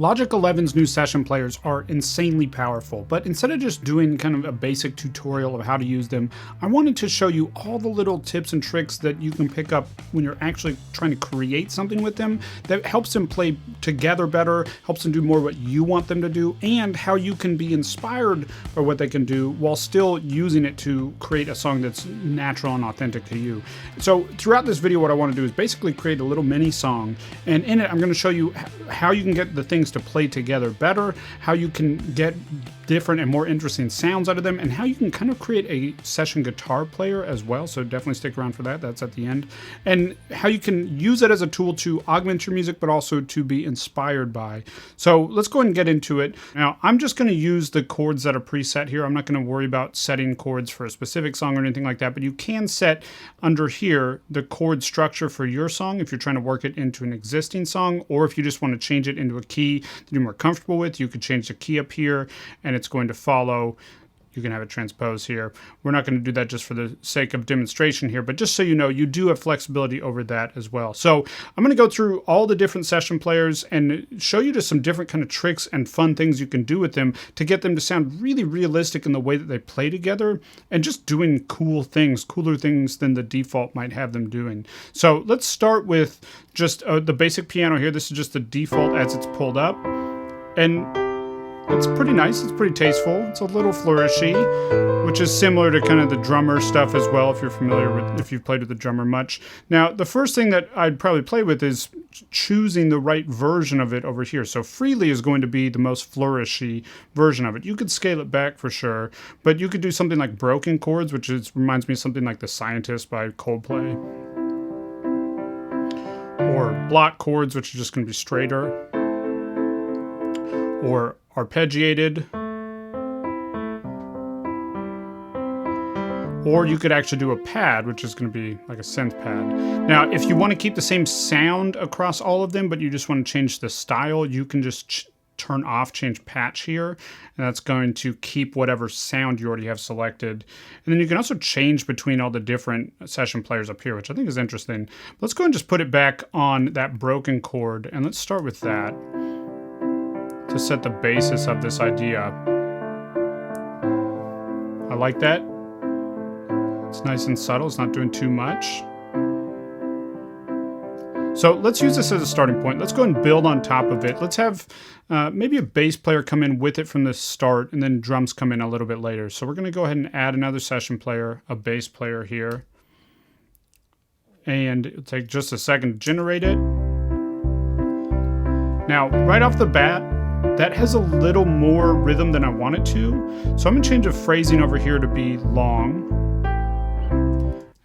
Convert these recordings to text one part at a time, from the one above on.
Logic 11's new session players are insanely powerful, but instead of just doing kind of a basic tutorial of how to use them, I wanted to show you all the little tips and tricks that you can pick up when you're actually trying to create something with them that helps them play together better, helps them do more what you want them to do, and how you can be inspired by what they can do while still using it to create a song that's natural and authentic to you. So throughout this video, what I want to do is basically create a little mini song, and in it I'm going to show you how you can get the things to play together better, how you can get different and more interesting sounds out of them, and how you can kind of create a session guitar player as well. So definitely stick around for that. That's at the end. And how you can use it as a tool to augment your music, but also to be inspired by. So let's go ahead and get into it. Now, I'm just going to use the chords that are preset here. I'm not going to worry about setting chords for a specific song or anything like that, but you can set under here the chord structure for your song if you're trying to work it into an existing song, or if you just want to change it into a key that you're more comfortable with, you could change the key up here and it's going to follow. You can have it transpose here. We're not going to do that just for the sake of demonstration here, but just so you know, you do have flexibility over that as well. So I'm going to go through all the different session players and show you just some different kind of tricks and fun things you can do with them to get them to sound really realistic in the way that they play together and just doing cool things, cooler things than the default might have them doing. So let's start with just the basic piano here. This is just the default as it's pulled up. And it's pretty nice, it's pretty tasteful, it's a little flourishy, which is similar to kind of the drummer stuff as well, if you're familiar with, if you've played with the drummer much. Now, the first thing that I'd probably play with is choosing the right version of it over here. So Freely is going to be the most flourishy version of it. You could scale it back for sure, but you could do something like broken chords, which reminds me of something like The Scientist by Coldplay. Or block chords, which are just going to be straighter. Or arpeggiated, or you could actually do a pad, which is going to be like a synth pad. Now, if you want to keep the same sound across all of them, but you just want to change the style, you can just turn off change patch here, and that's going to keep whatever sound you already have selected. And then you can also change between all the different session players up here, which I think is interesting. Let's go and just put it back on that broken chord, and let's start with that to set the basis of this idea. I like that. It's nice and subtle, it's not doing too much. So let's use this as a starting point. Let's go and build on top of it. Let's have maybe a bass player come in with it from the start, and then drums come in a little bit later. So we're gonna go ahead and add another session player, a bass player here. And it'll take just a second to generate it. Now, right off the bat, that has a little more rhythm than I want it to. So I'm gonna change the phrasing over here to be long.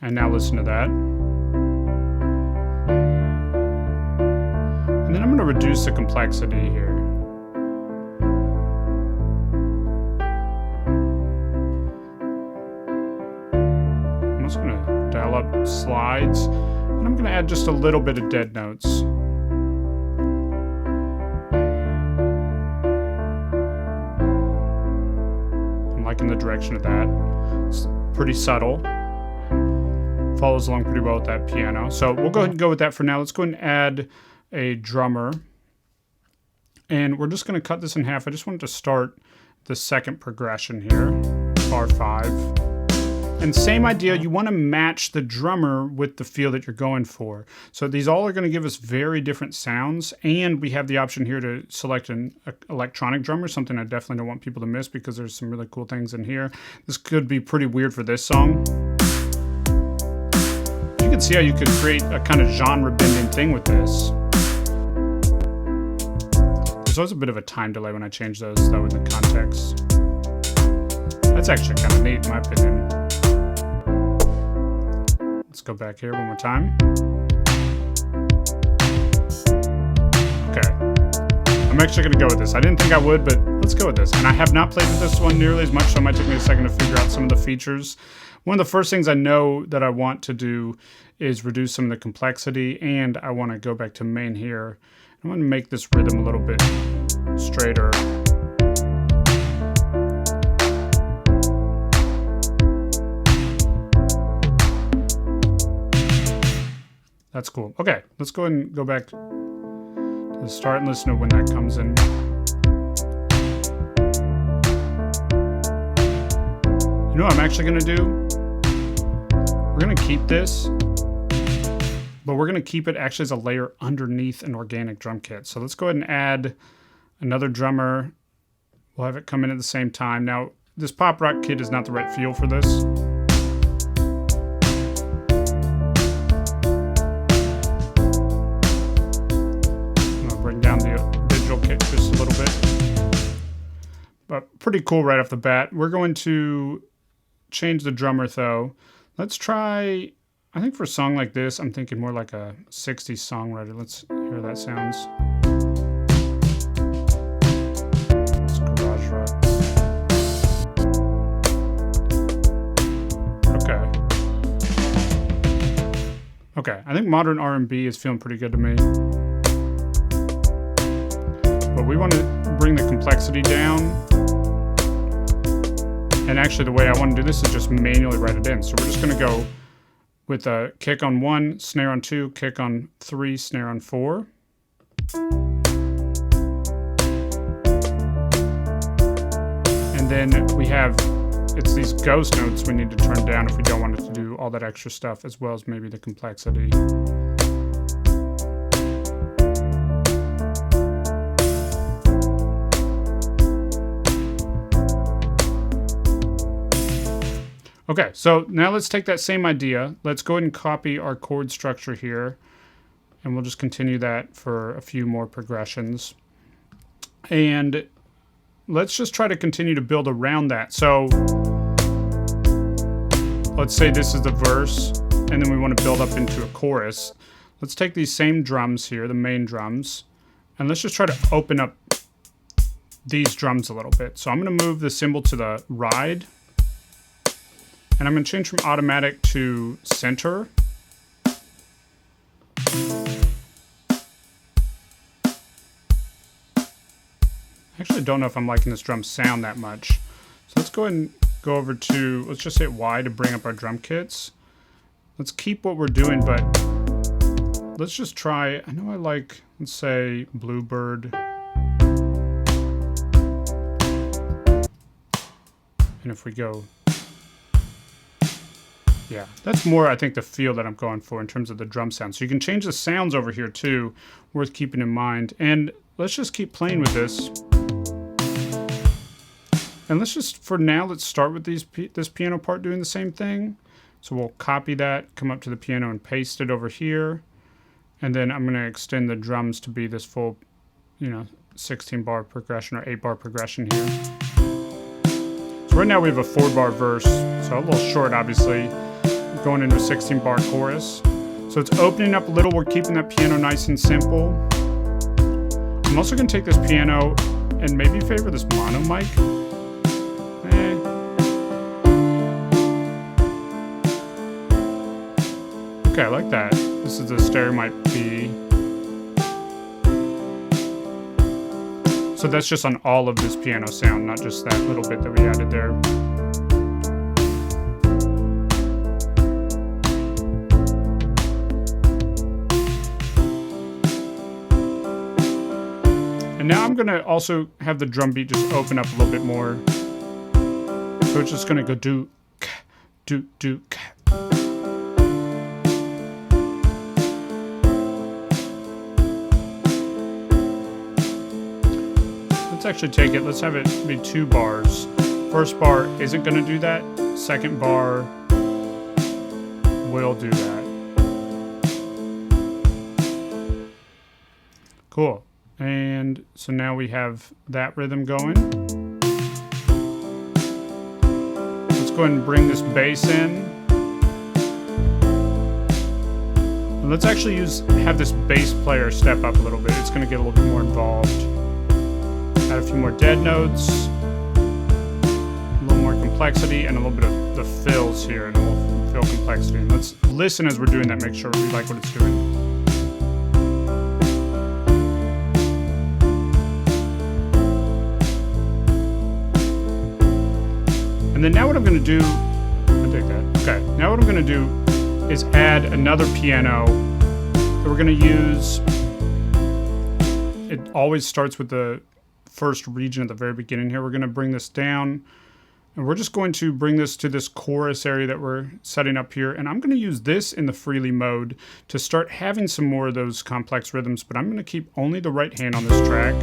And now listen to that. And then I'm gonna reduce the complexity here. I'm just gonna dial up slides, and I'm gonna add just a little bit of dead notes. In the direction of that. It's pretty subtle. Follows along pretty well with that piano. So we'll go ahead and go with that for now. Let's go ahead and add a drummer. And we're just going to cut this in half. I just wanted to start the second progression here, bar 5. And same idea, you want to match the drummer with the feel that you're going for. So these all are going to give us very different sounds, and we have the option here to select an electronic drummer, something I definitely don't want people to miss because there's some really cool things in here. This could be pretty weird for this song. You can see how you could create a kind of genre-bending thing with this. There's always a bit of a time delay when I change those, though, in the context. That's actually kind of neat, in my opinion. Let's go back here one more time. Okay. I'm actually going to go with this. I didn't think I would, but let's go with this. And I have not played with this one nearly as much, so it might take me a second to figure out some of the features. One of the first things I know that I want to do is reduce some of the complexity, and I want to go back to main here. I want to make this rhythm a little bit straighter. That's cool. Okay, let's go ahead and go back to the start and listen to when that comes in. You know what I'm actually gonna do? We're gonna keep this, but we're gonna keep it actually as a layer underneath an organic drum kit. So let's go ahead and add another drummer. We'll have it come in at the same time. Now, this pop rock kit is not the right feel for this. I'm gonna bring down the digital kit just a little bit. But pretty cool right off the bat. We're going to change the drummer though. Let's try, I think for a song like this, I'm thinking more like a 60s songwriter. Let's hear how that sounds. It's garage rock. Okay, I think modern R&B is feeling pretty good to me. But we want to bring the complexity down. And actually the way I want to do this is just manually write it in. So we're just going to go with a kick on 1, snare on 2, kick on 3, snare on 4. And then we have, it's these ghost notes we need to turn down if we don't want it to do all that extra stuff, as well as maybe the complexity. Okay, so now let's take that same idea. Let's go ahead and copy our chord structure here, and we'll just continue that for a few more progressions. And let's just try to continue to build around that. So let's say this is the verse, and then we want to build up into a chorus. Let's take these same drums here, the main drums, and let's just try to open up these drums a little bit. So I'm going to move the cymbal to the ride, and I'm going to change from automatic to center. I actually don't know if I'm liking this drum sound that much. So let's go ahead and go over to, let's just hit Y to bring up our drum kits. Let's keep what we're doing, but let's just try, I know I like, let's say, Bluebird. And if we go, yeah, that's more, I think, the feel that I'm going for in terms of the drum sound. So you can change the sounds over here too, worth keeping in mind. And let's just keep playing with this. And let's just, for now, let's start with this piano part doing the same thing. So we'll copy that, come up to the piano and paste it over here. And then I'm going to extend the drums to be this full, 16-bar progression or 8-bar progression here. So right now we have a 4-bar verse, so a little short, obviously, going into a 16-bar chorus. So it's opening up a little. We're keeping that piano nice and simple. I'm also going to take this piano and maybe favor this mono mic. Okay, I like that. This is the stereo mic B. So that's just on all of this piano sound, not just that little bit that we added there. And now I'm gonna also have the drum beat just open up a little bit more. So it's just gonna go do, do, do. Let's actually take it, let's have it be 2 bars. First bar isn't gonna do that. Second bar will do that. Cool. And so now we have that rhythm going. Let's go ahead and bring this bass in. And let's actually have this bass player step up a little bit. It's gonna get a little bit more involved. Add a few more dead notes, a little more complexity, and a little bit of the fills here, and we'll fill complexity. And let's listen as we're doing that, make sure we like what it's doing. And then now what I'm going to do, I'll take that. Okay, now what I'm going to do is add another piano that we're going to use. It always starts with the first region at the very beginning here. We're going to bring this down And we're just going to bring this to this chorus area that we're setting up here. And I'm going to use this in the freely mode to start having some more of those complex rhythms, but I'm going to keep only the right hand on this track.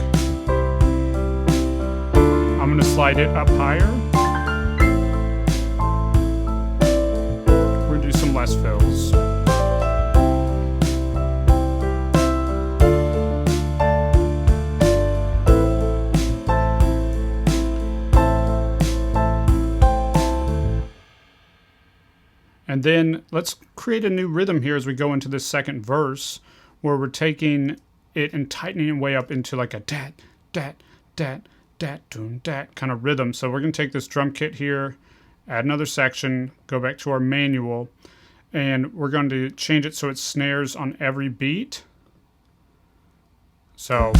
I'm going to slide it up higher. We're going to do some less fills. And then let's create a new rhythm here as we go into this second verse, where we're taking it and tightening it way up into like a dat, dat, dat, dat, doom, dat kind of rhythm. So we're going to take this drum kit here, add another section, go back to our manual, and we're going to change it so it snares on every beat. So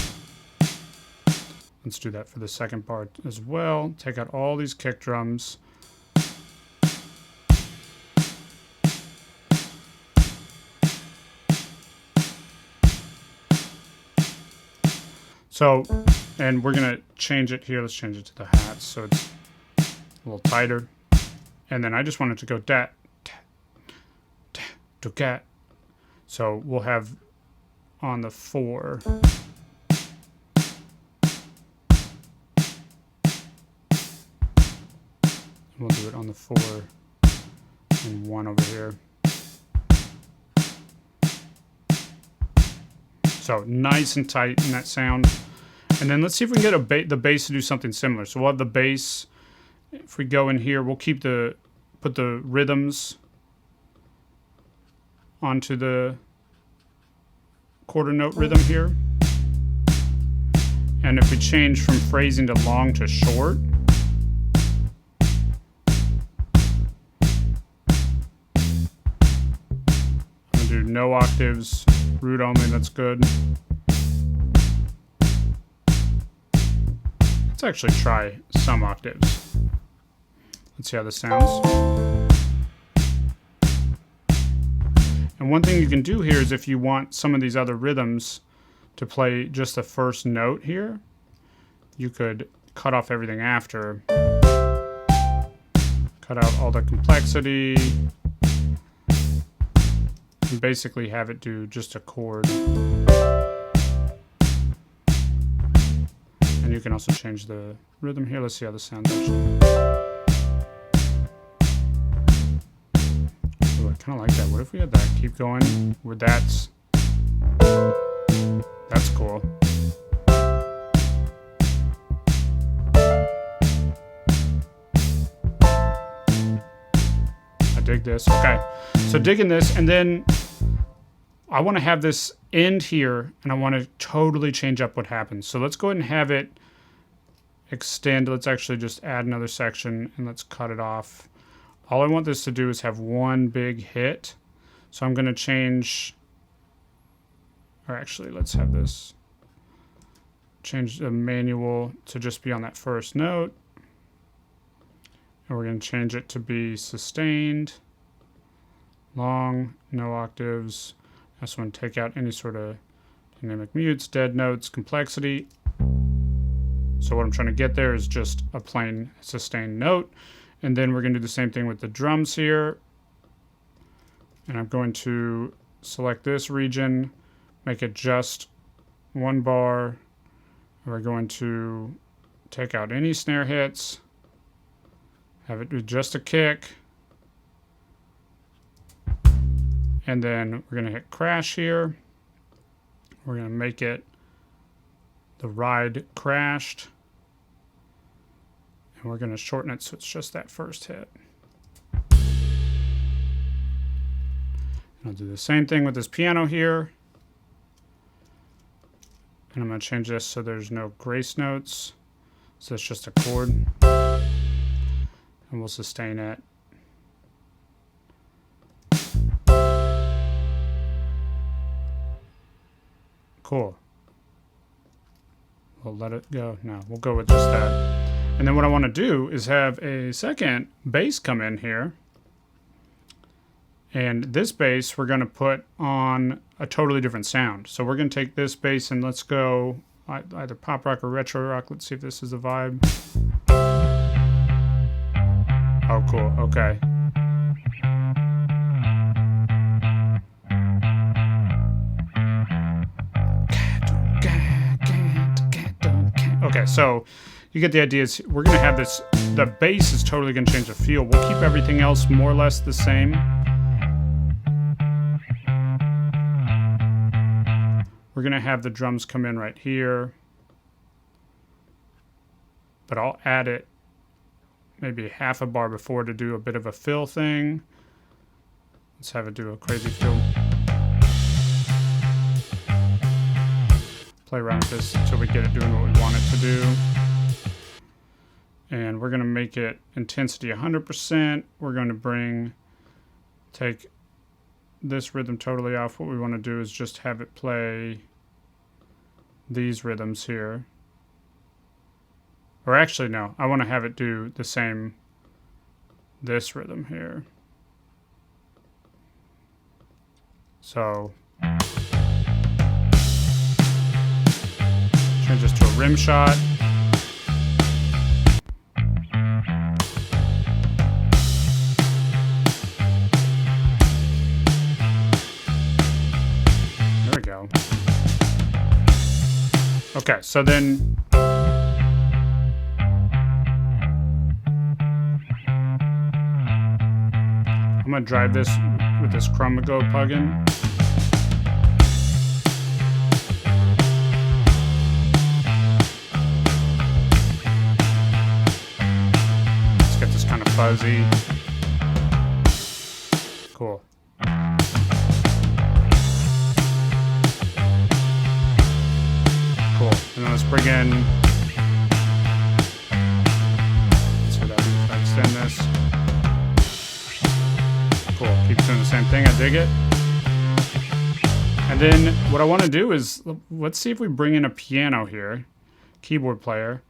let's do that for the second part as well. Take out all these kick drums. So, and we're going to change it here. Let's change it to the hats so it's a little tighter. And then I just want it to go dat, dat, dat, do gat. So we'll have on the 4. We'll do it on the 4 and 1 over here. So nice and tight in that sound. And then let's see if we can get the bass to do something similar. So we'll have the bass. If we go in here, we'll keep put the rhythms onto the quarter note rhythm here. And if we change from phrasing to long to short, I'm gonna do no octaves, root only, that's good. Let's actually try some octaves. Let's see how this sounds. And one thing you can do here is if you want some of these other rhythms to play just the first note here, you could cut off everything after. Cut out all the complexity. And basically have it do just a chord. And you can also change the rhythm here. Let's see how this sounds actually. Ooh, I kind of like that. What if we had that keep going with that's cool. I dig this. Okay, so digging this, and then I want to have this end here, and I want to totally change up what happens. So let's go ahead and have it extend. Let's actually just add another section, and let's cut it off. All I want this to do is have one big hit. So I'm going to change, or actually let's have this, change the manual to just be on that first note. And we're going to change it to be sustained, long, no octaves. I just want to take out any sort of dynamic mutes, dead notes, complexity. So what I'm trying to get there is just a plain sustained note. And then we're going to do the same thing with the drums here. And I'm going to select this region, make it just one bar. We're going to take out any snare hits, have it do just a kick. And then we're going to hit crash here. We're going to make it the ride crashed. And we're going to shorten it so it's just that first hit. And I'll do the same thing with this piano here. And I'm going to change this so there's no grace notes. So it's just a chord. And we'll sustain it. Cool. We'll let it go. No, we'll go with just that. And then what I want to do is have a second bass come in here. And this bass we're going to put on a totally different sound. So we're going to take this bass and let's go either pop rock or retro rock. Let's see if this is the vibe. Oh, cool. Okay. Okay, so you get the idea. We're going to have this, the bass is totally going to change the feel. We'll keep everything else more or less the same. We're going to have the drums come in right here. But I'll add it maybe half a bar before to do a bit of a fill thing. Let's have it do a crazy fill. Play around with this until we get it doing what we want it to do. And we're going to make it intensity 100%. We're going to take this rhythm totally off. What we want to do is just have it play these rhythms here. Or actually, no, I want to have it do the same, this rhythm here. So, change this to a rim shot. There we go. Okay, so then I'm going to drive this with this Chromago plugin. Let's get this kind of fuzzy. Cool. Cool. And then let's bring in, let's see if I extend this. Cool. Keeps doing the same thing. I dig it. And then what I want to do is, let's see if we bring in a piano here, keyboard player.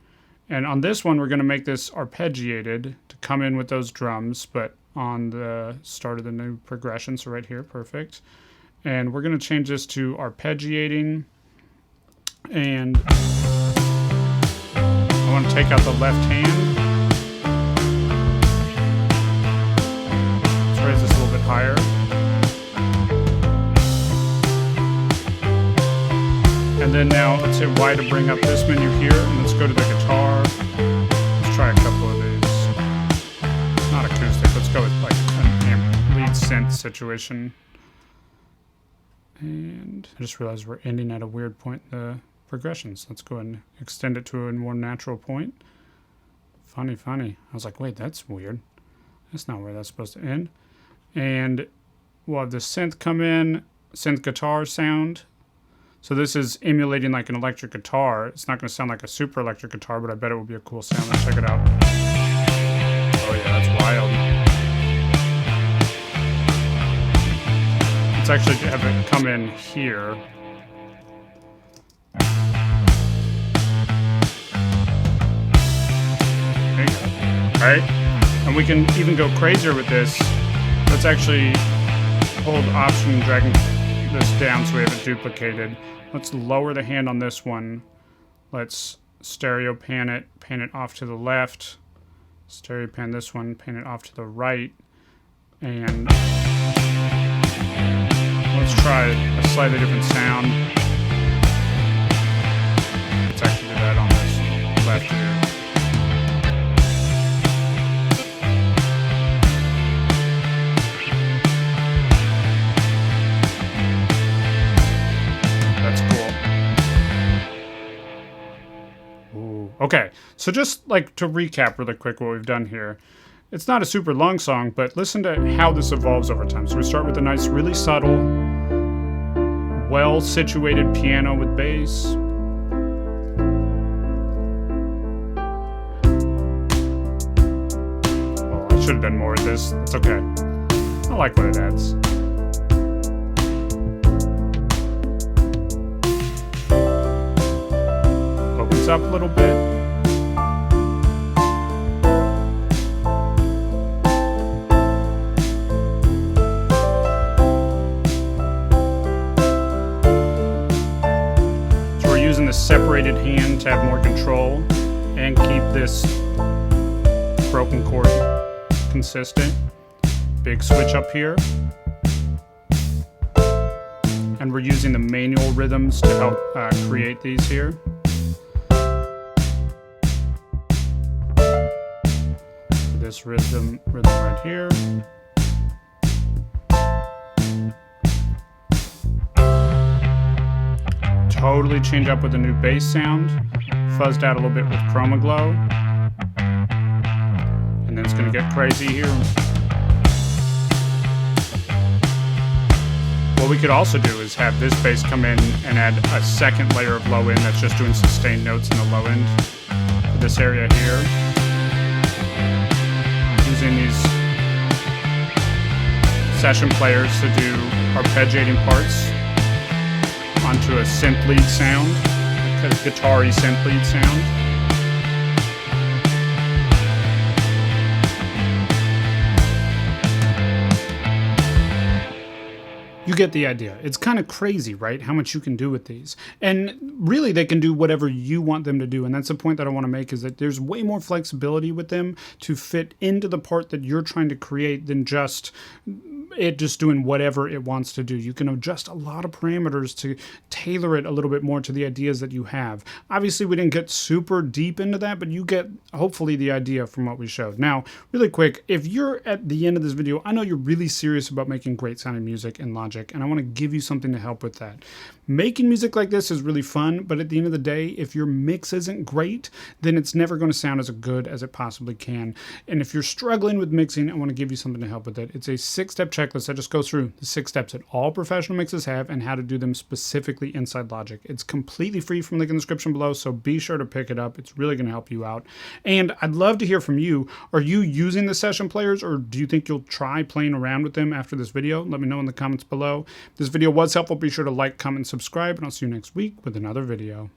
And on this one, we're going to make this arpeggiated to come in with those drums, but on the start of the new progression. So right here, perfect. And we're going to change this to arpeggiating. And I want to take out the left hand. Let's raise this a little bit higher. And then now let's hit Y to bring up this menu here, and let's go to the guitar. Let's try a couple of these. Not acoustic, let's go with like a lead synth situation. And I just realized we're ending at a weird point in the progressions. Let's go ahead and extend it to a more natural point. Funny. I was like, wait, that's weird. That's not where that's supposed to end. And we'll have the synth come in, synth guitar sound. So this is emulating like an electric guitar. It's not going to sound like a super electric guitar, but I bet it will be a cool sound. Let's check it out. Oh yeah, that's wild. Let's actually have it come in here. There you go. All right, and we can even go crazier with this. Let's actually hold Option and drag this down so we have it duplicated. Let's lower the hand on this one. Let's stereo pan it off to the left. Stereo pan this one, pan it off to the right. And let's try a slightly different sound. Let's actually do that on this left here. Okay, so just like to recap really quick what we've done here. It's not a super long song, but listen to how this evolves over time. So we start with a nice, really subtle, well-situated piano with bass. Oh, I should have done more of this. It's okay. I like what it adds. Opens up a little bit. Using the separated hand to have more control and keep this broken chord consistent. Big switch up here. And we're using the manual rhythms to help create these here. This rhythm right here. Totally change up with a new bass sound. Fuzzed out a little bit with Chroma Glow. And then it's gonna get crazy here. What we could also do is have this bass come in and add a second layer of low end that's just doing sustained notes in the low end for this area here. Using these session players to do arpeggiating parts onto a synth lead sound, a guitar-y synth lead sound. You get the idea. It's kind of crazy, right? How much you can do with these. And really, they can do whatever you want them to do. And that's the point that I want to make, is that there's way more flexibility with them to fit into the part that you're trying to create than just it just doing whatever it wants to do. You can adjust a lot of parameters to tailor it a little bit more to the ideas that you have. Obviously, we didn't get super deep into that, but you get hopefully the idea from what we showed. Now, really quick, if you're at the end of this video, I know you're really serious about making great sounding music in Logic, and I want to give you something to help with that. Making music like this is really fun, but at the end of the day, if your mix isn't great, then it's never going to sound as good as it possibly can. And if you're struggling with mixing, I want to give you something to help with it. It's a 6-step checklist that just goes through the 6 steps that all professional mixes have and how to do them specifically inside Logic. It's completely free from the link in the description below, so be sure to pick it up. It's really going to help you out. And I'd love to hear from you. Are you using the session players, or do you think you'll try playing around with them after this video? Let me know in the comments below. If this video was helpful, be sure to like, comment, subscribe, and I'll see you next week with another video.